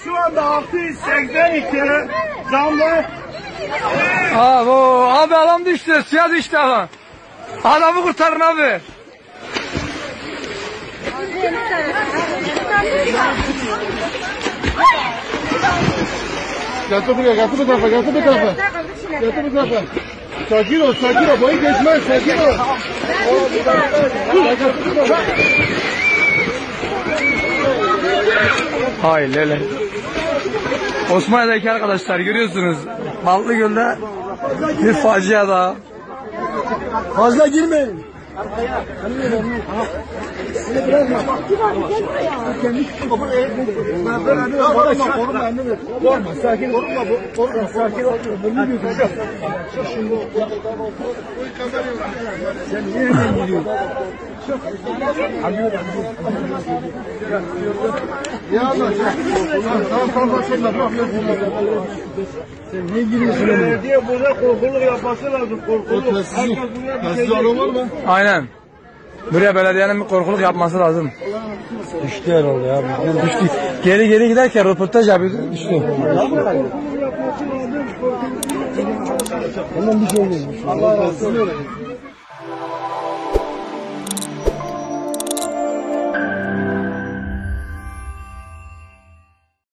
Şu anda 682 zamlı. Abi adam düştü, suya düştü adam. Adamı kurtarın abi. Getir buraya, getir bu tarafa, getir bu tarafa. Getir bu tarafa. Sakin ol, boyu geçmez, sakin ol. Hay lele. Osmaniye'deki arkadaşlar görüyorsunuz. Ballıgöl'de bir facia daha. Fazla girmeyin. Korkma, sakin ol. Korkma, sakin ol. Sen niye hemen gidiyorsun? Ya Allah. Tamam, sen niye giriyorsun? Belediye burada korkuluk yapması lazım. Korkuluk. Herkes buraya bir şey var mı? Aynen. Buraya belediyenin bir korkuluk yapması lazım. Düştü herhalde ya. Düştü. Geri giderken röportaj yapıyordu. Düştü. Hemen bir şey oluyor. Allah razı olsun.